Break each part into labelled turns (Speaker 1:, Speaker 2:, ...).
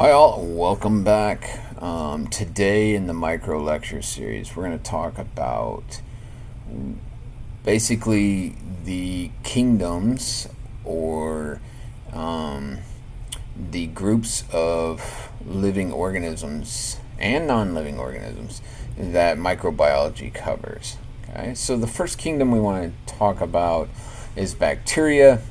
Speaker 1: Hi all, welcome back. Today in the micro lecture series, we're going to talk about basically the kingdoms or the groups of living organisms and non-living organisms that microbiology covers. Okay, so the first kingdom we want to talk about is bacteria.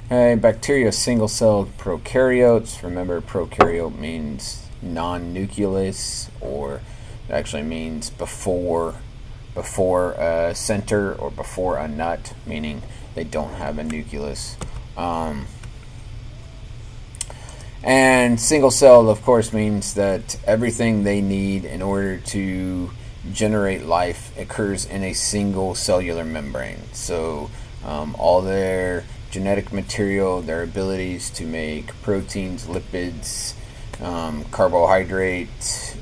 Speaker 1: Bacteria are single-celled prokaryotes. Remember, prokaryote means non-nucleus, or it actually means before a center or before a nut, meaning they don't have a nucleus. And single-celled, of course, means that everything they need in order to generate life occurs in a single cellular membrane. So all their genetic material, their abilities to make proteins, lipids, carbohydrates,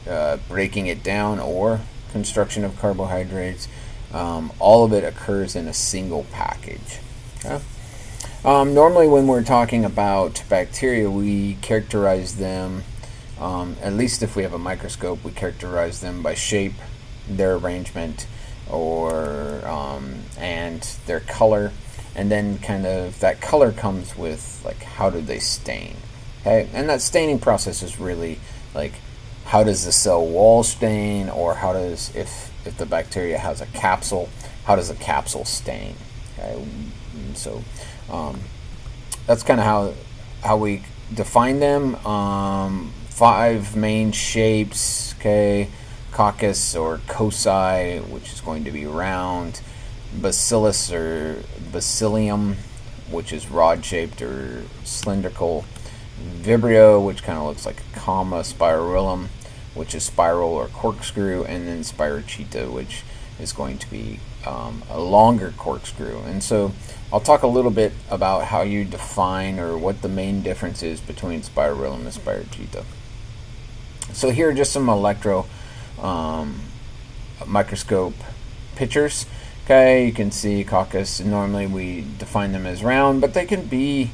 Speaker 1: breaking it down, or construction of carbohydrates, all of it occurs in a single package. Okay? Normally when we're talking about bacteria, we characterize them, at least if we have a microscope, we characterize them by shape, their arrangement, or and their color. And then kind of that color comes with like how do they stain. Okay, and that staining process is really like how does the cell wall stain, or how does, if the bacteria has a capsule, how does the capsule stain. Okay, so that's kind of how we define them. Five main shapes. Okay, coccus or coci, which is going to be round. Bacillus or bacillium, which is rod-shaped or cylindrical. Vibrio, which kind of looks like a comma. Spirillum, which is spiral or corkscrew. And then Spirocheta, which is going to be a longer corkscrew. And so I'll talk a little bit about how you define, or what the main difference is between Spirillum and Spirocheta. So here are just some electro microscope pictures. Okay, you can see coccus. Normally we define them as round, but they can be,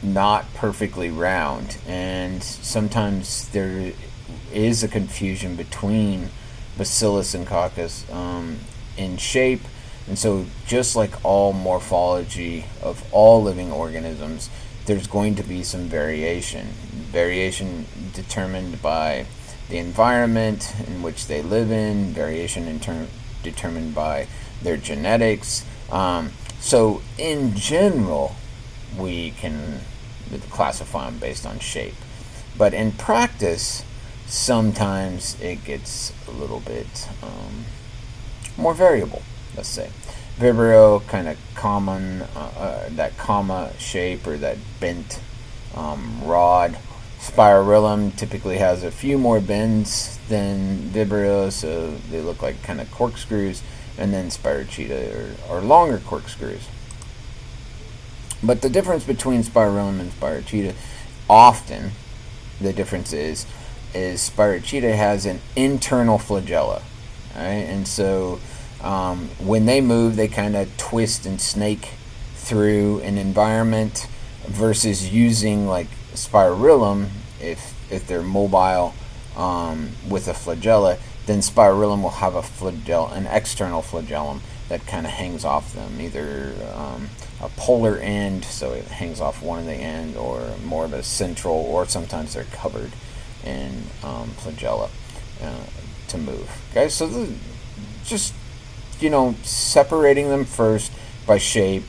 Speaker 1: not perfectly round. And sometimes there is a confusion between bacillus and coccus in shape. And so just like all morphology of all living organisms, there's going to be some variation. Variation determined by the environment in which they live in, variation determined by their genetics. So in general, we can classify them based on shape. But in practice, sometimes it gets a little bit more variable, let's say. Vibrio, kind of common, that comma shape or that bent rod. Spirillum typically has a few more bends than Vibrio, so they look like kind of corkscrews. And then Spirocheta are longer corkscrews. But the difference between Spirillum and Spirocheta, often the difference is Spirocheta has an internal flagella, right? And so when they move, they kind of twist and snake through an environment, versus using like Spirillum, if they're mobile with a flagella, then Spirillum will have an external flagellum that kind of hangs off them, either a polar end, so it hangs off one of the end, or more of a central, or sometimes they're covered in flagella to move. Okay, so just separating them first by shape.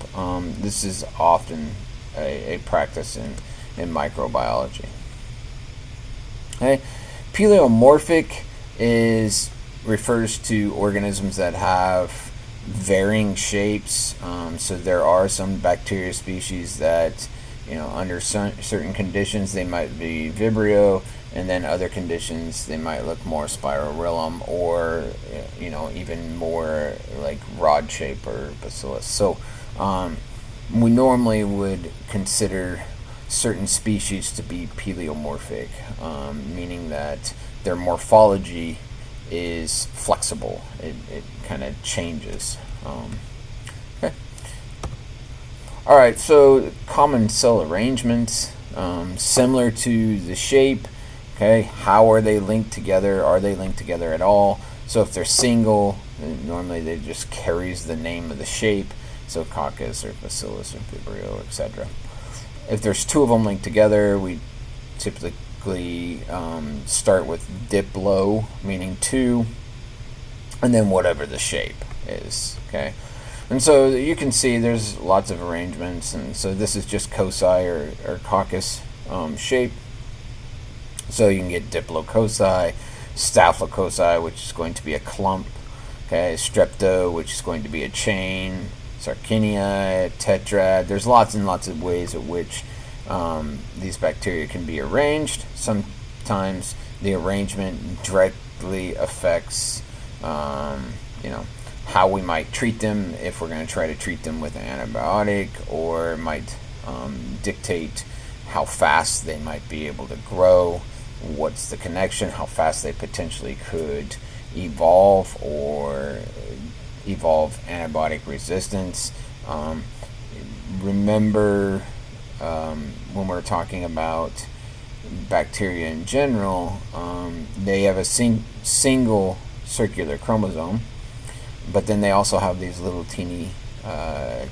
Speaker 1: This is often a practice in microbiology. Okay, paleomorphic refers to organisms that have varying shapes. So there are some bacteria species that, under certain conditions they might be Vibrio, and then other conditions they might look more Spirillum, or even more like rod shape or bacillus. So we normally would consider certain species to be paleomorphic, meaning that their morphology is flexible. It kind of changes. Okay. All right. So common cell arrangements. similar to the shape. Okay, how are they linked together? Are they linked together at all? So if they're single, normally they just carries the name of the shape. So coccus or bacillus or vibrio, etc. If there's two of them linked together, we typically start with diplo, meaning two, and then whatever the shape is. Okay, and so you can see there's lots of arrangements, and so this is just cocci or coccus shape. So you can get diplococci, staphylococci, which is going to be a clump. Okay, strepto, which is going to be a chain. Sarkinia, tetrad. There's lots and lots of ways at which these bacteria can be arranged. Sometimes the arrangement directly affects, how we might treat them if we're going to try to treat them with an antibiotic, or might dictate how fast they might be able to grow, what's the connection, how fast they potentially could evolve or evolve antibiotic resistance. Remember, when we're talking about bacteria in general, they have a single circular chromosome, but then they also have these little teeny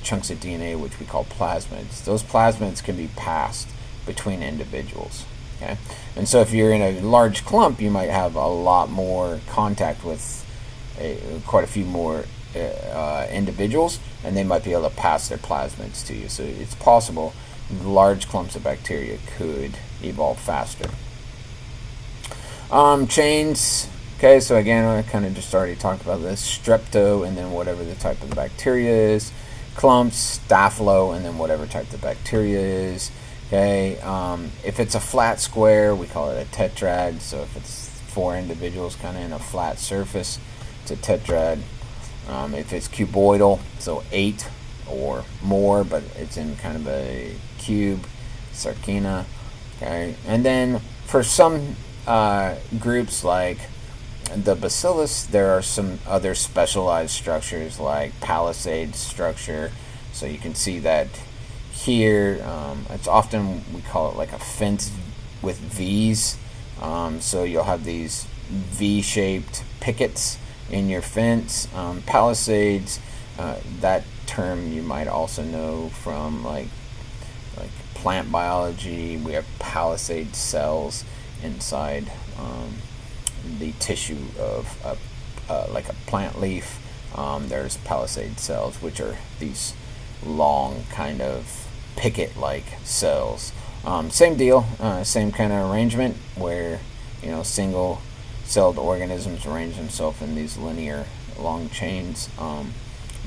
Speaker 1: chunks of DNA, which we call plasmids. Those plasmids can be passed between individuals. Okay, and so if you're in a large clump, you might have a lot more contact with quite a few more individuals, and they might be able to pass their plasmids to you. So it's possible large clumps of bacteria could evolve faster. Chains. Okay, so again, I kind of just already talked about this. Strepto, and then whatever the type of the bacteria is. Clumps, staphylo, and then whatever type the bacteria is. Okay, if it's a flat square, we call it a tetrad. So if it's 4 individuals kind of in a flat surface, it's a tetrad. If it's cuboidal, so 8 or more, but it's in kind of a cube, sarkina. Okay, and then for some groups like the bacillus, there are some other specialized structures like palisade structure. So you can see that here. It's often, we call it like a fence with V's. So you'll have these V-shaped pickets in your fence. Palisades, that term you might also know from like plant biology. We have palisade cells inside the tissue of like a plant leaf. There's palisade cells, which are these long kind of picket-like cells. Same deal, same kind of arrangement where single-celled organisms arrange themselves in these linear long chains,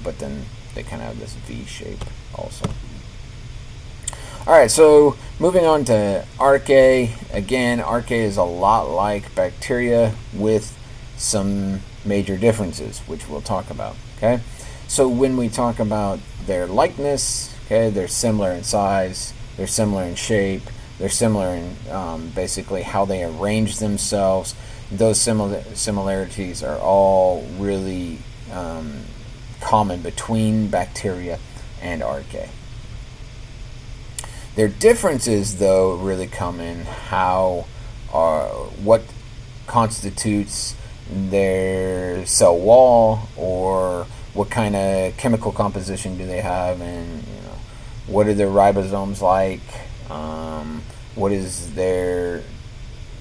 Speaker 1: but then they kind of have this V shape also. Alright, so moving on to archaea. Again, archaea is a lot like bacteria with some major differences, which we'll talk about. Okay, so when we talk about their likeness, okay, they're similar in size, they're similar in shape, they're similar in basically how they arrange themselves. Those similarities are all really common between bacteria and archaea. Their differences, though, really come in what constitutes their cell wall, or what kind of chemical composition do they have, and what are their ribosomes like, what is their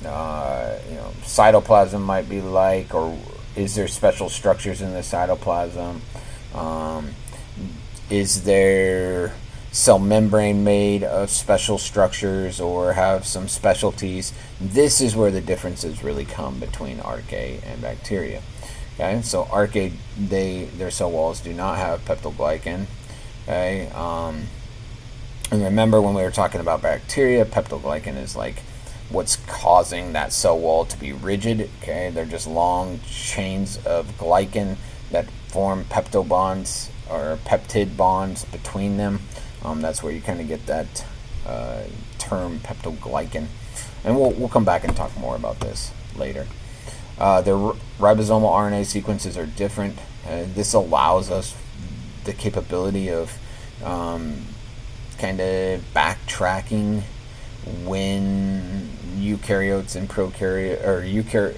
Speaker 1: cytoplasm might be like, or is there special structures in the cytoplasm, is there cell membrane made of special structures or have some specialties. This is where the differences really come between archaea and bacteria. Okay, so archaea, their cell walls do not have peptoglycan. Okay, and remember when we were talking about bacteria, peptoglycan is like what's causing that cell wall to be rigid. Okay, they're just long chains of glycan that form peptobonds or peptid bonds between them. That's where you kind of get that term peptoglycan, and we'll come back and talk more about this later. The ribosomal RNA sequences are different. This allows us the capability of kind of backtracking when eukaryotes and eukaryotes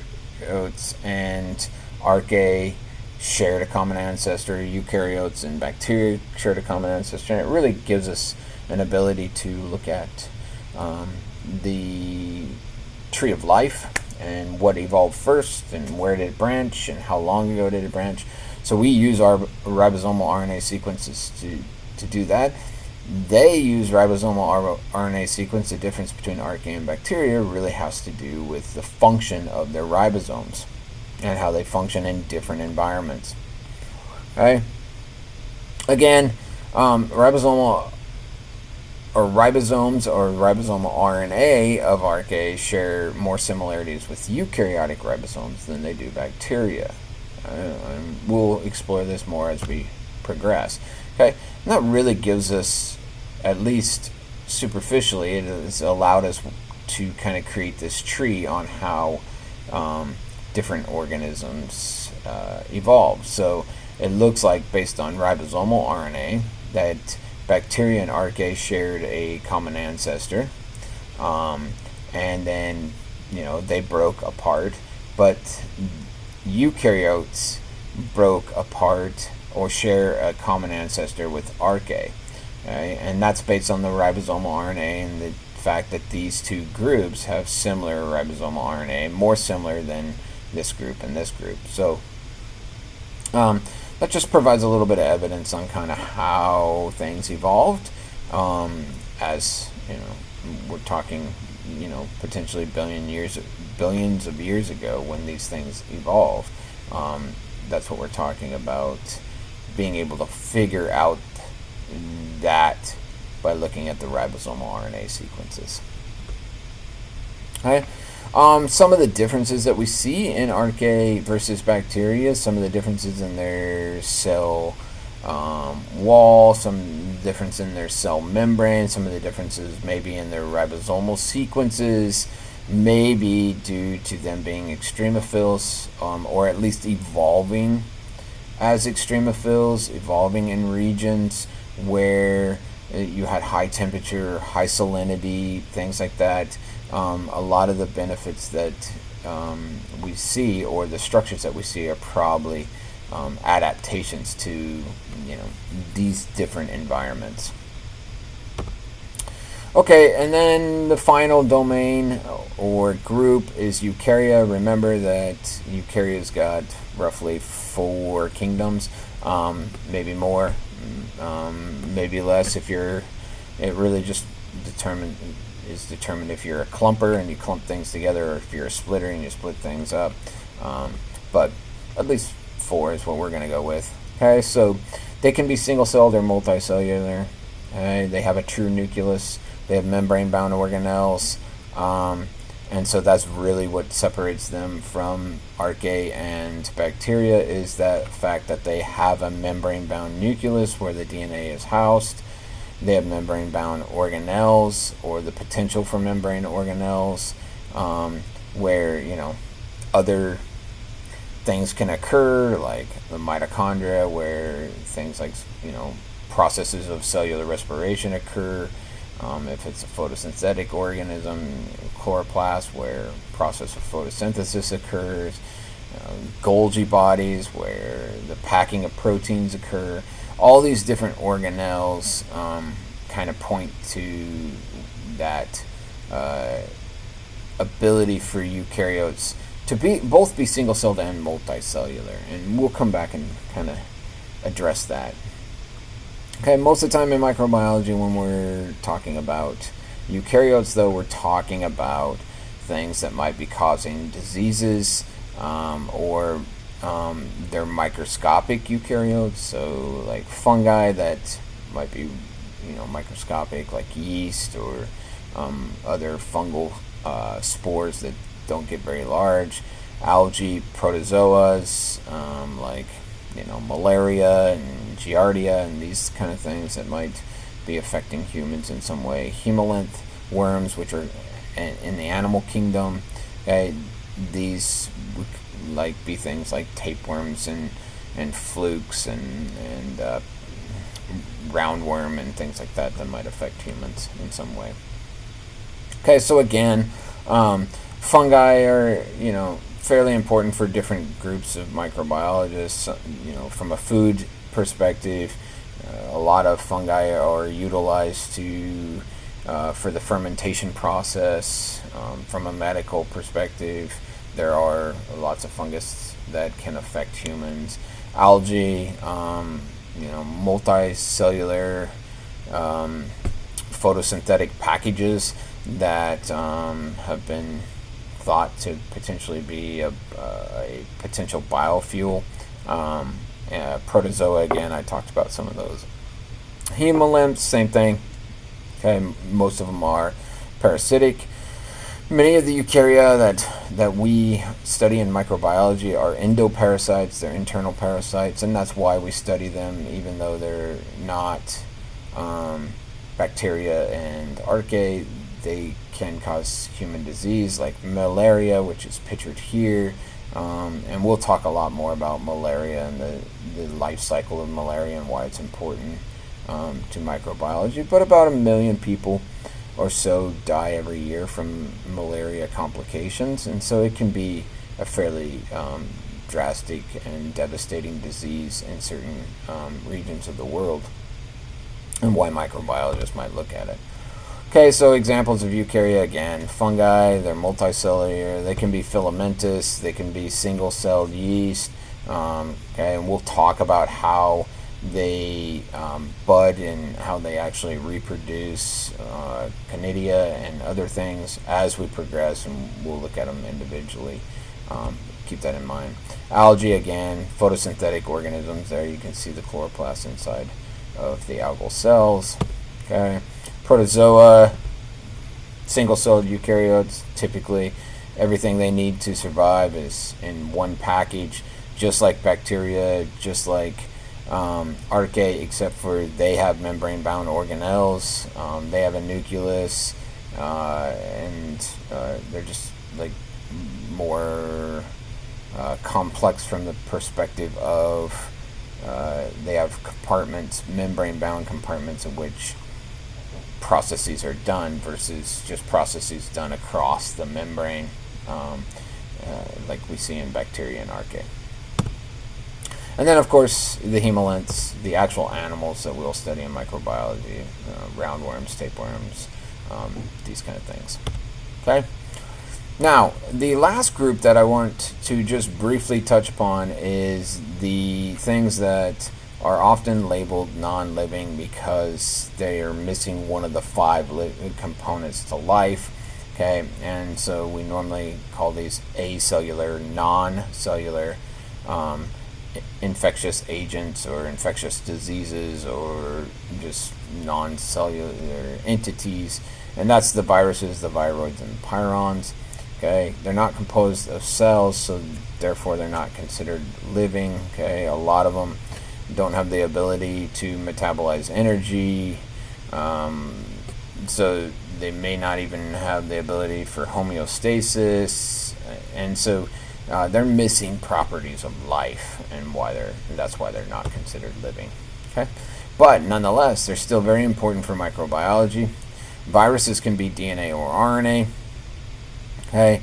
Speaker 1: and archaea shared a common ancestor, eukaryotes and bacteria shared a common ancestor. And it really gives us an ability to look at the tree of life and what evolved first and where did it branch and how long ago did it branch. So we use our ribosomal RNA sequences to do that. They use ribosomal RNA sequence. The difference between archaea and bacteria really has to do with the function of their ribosomes and how they function in different environments. Okay. Again, ribosomes or ribosomal RNA of archaea share more similarities with eukaryotic ribosomes than they do bacteria. And we'll explore this more as we progress. Okay, and that really gives us, at least superficially, it has allowed us to kind of create this tree on how different organisms evolve. So it looks like, based on ribosomal RNA, that bacteria and archaea shared a common ancestor, and then they broke apart, but eukaryotes broke apart or share a common ancestor with archaea, okay? And that's based on the ribosomal RNA and the fact that these two groups have similar ribosomal RNA, more similar than this group and this group. So that just provides a little bit of evidence on kind of how things evolved, as we're talking potentially billions of years ago when these things evolved. That's what we're talking about, being able to figure out that by looking at the ribosomal RNA sequences. Okay. Some of the differences that we see in archaea versus bacteria, some of the differences in their cell wall, some difference in their cell membrane, some of the differences maybe in their ribosomal sequences, maybe due to them being extremophils, or at least evolving as extremophils, evolving in regions where you had high temperature, high salinity, things like that. A lot of the benefits that we see, or the structures that we see, are probably adaptations to these different environments. Okay, and then the final domain or group is eukarya. Remember that eukarya's got roughly 4 kingdoms, maybe more, maybe less. If you're, it really just determined if you're a clumper and you clump things together, or if you're a splitter and you split things up. But at least 4 is what we're going to go with. Okay, so they can be single-celled or multicellular. They have a true nucleus. They have membrane-bound organelles, and so that's really what separates them from archaea and bacteria, is that fact that they have a membrane-bound nucleus where the DNA is housed. They have membrane-bound organelles, or the potential for membrane organelles, where other things can occur, like the mitochondria, where things like processes of cellular respiration occur. If it's a photosynthetic organism, chloroplast, where process of photosynthesis occurs, Golgi bodies, where the packing of proteins occur. All these different organelles kind of point to that ability for eukaryotes to both be single-celled and multicellular, and we'll come back and kind of address that. Okay, most of the time in microbiology, when we're talking about eukaryotes, though, we're talking about things that might be causing diseases, or they're microscopic eukaryotes, so like fungi that might be microscopic, like yeast, or other fungal spores that don't get very large, algae, protozoas, like malaria and giardia and these kind of things that might be affecting humans in some way. Hemolymph worms, which are in the animal kingdom. These would be things like tapeworms and flukes and roundworm and things like that might affect humans in some way. Okay, so again, fungi are, fairly important for different groups of microbiologists. From a food perspective, a lot of fungi are utilized for the fermentation process. From a medical perspective, there are lots of fungus that can affect humans. Algae, multicellular photosynthetic packages that have been thought to potentially be a potential biofuel. Protozoa, again, I talked about some of those. Hemolymphs, same thing. Okay, most of them are parasitic. Many of the eukarya that we study in microbiology are endoparasites. They're internal parasites, and that's why we study them, even though they're not bacteria and archaea. They can cause human disease like malaria, which is pictured here. And we'll talk a lot more about malaria and the life cycle of malaria and why it's important to microbiology. But about 1 million people or so die every year from malaria complications, and so it can be a fairly drastic and devastating disease in certain regions of the world, and why microbiologists might look at it. Okay, so examples of eukarya, again, fungi, they're multicellular, they can be filamentous, they can be single-celled yeast, okay, and we'll talk about how they bud and how they actually reproduce conidia and other things as we progress, and we'll look at them individually. Keep that in mind. Algae, again, photosynthetic organisms. There you can see the chloroplast inside of the algal cells. Okay, protozoa, single-celled eukaryotes. Typically, everything they need to survive is in one package, just like bacteria, just like archaea, except for they have membrane-bound organelles. They have a nucleus, and they're just like more complex from the perspective of they have compartments, membrane-bound compartments, of which processes are done versus just processes done across the membrane, like we see in bacteria and archaea. And then, of course, the hemolynths, the actual animals that we'll study in microbiology, roundworms, tapeworms, these kind of things. Okay? Now, the last group that I want to just briefly touch upon is the things that are often labeled non-living because they are missing one of the 5 components to life. Okay? And so we normally call these acellular, non-cellular, infectious agents or infectious diseases or just non-cellular entities, and that's the viruses, the viroids, and the pyrons. Okay, they're not composed of cells, so therefore they're not considered living. Okay, a lot of them don't have the ability to metabolize energy, so they may not even have the ability for homeostasis, and so they're missing properties of life, and that's why they're not considered living. Okay, but nonetheless, they're still very important for microbiology. Viruses can be DNA or RNA. Okay,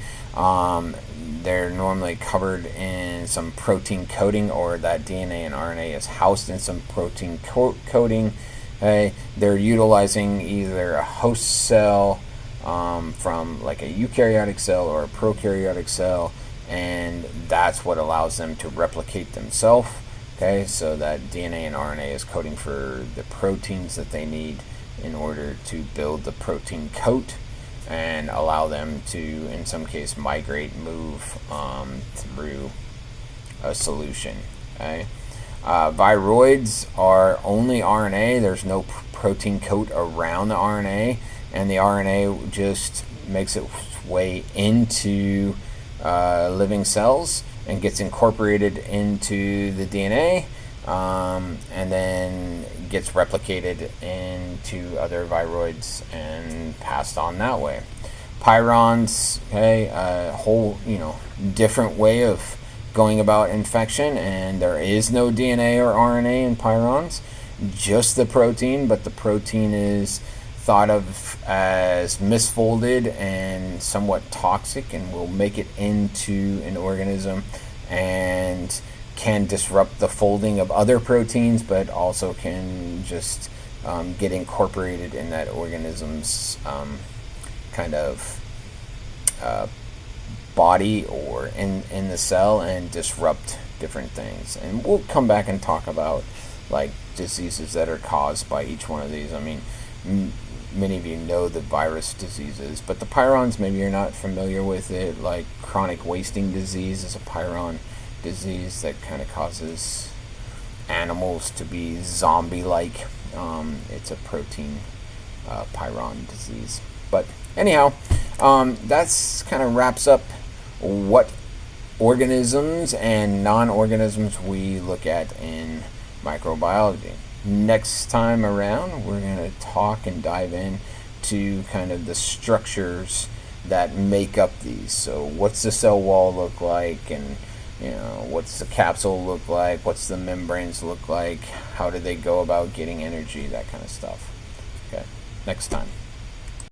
Speaker 1: they're normally covered in some protein coating, or that DNA and RNA is housed in some protein coating. Okay, they're utilizing either a host cell from like a eukaryotic cell or a prokaryotic cell, and that's what allows them to replicate themselves. Okay, so that DNA and RNA is coding for the proteins that they need in order to build the protein coat and allow them to, in some case, move through a solution. Okay, viroids are only RNA. There's no protein coat around the RNA, and the RNA just makes its way into living cells and gets incorporated into the DNA, and then gets replicated into other viroids and passed on that way. Pyrons, okay, a whole different way of going about infection, and there is no DNA or RNA in pyrons, just the protein, but the protein is thought of as misfolded and somewhat toxic, and will make it into an organism and can disrupt the folding of other proteins, but also can just get incorporated in that organism's kind of body or in the cell and disrupt different things. And we'll come back and talk about like diseases that are caused by each one of these. I mean, many of you know the virus diseases, but the pyrons, maybe you're not familiar with it. Like chronic wasting disease is a pyron disease that kind of causes animals to be zombie-like. It's a protein pyron disease. But anyhow, that's kind of wraps up what organisms and non-organisms we look at in microbiology. Next time around, we're going to talk and dive in to kind of the structures that make up these. So what's the cell wall look like, and what's the capsule look like, what's the membranes look like, how do they go about getting energy, that kind of stuff. Okay, next time.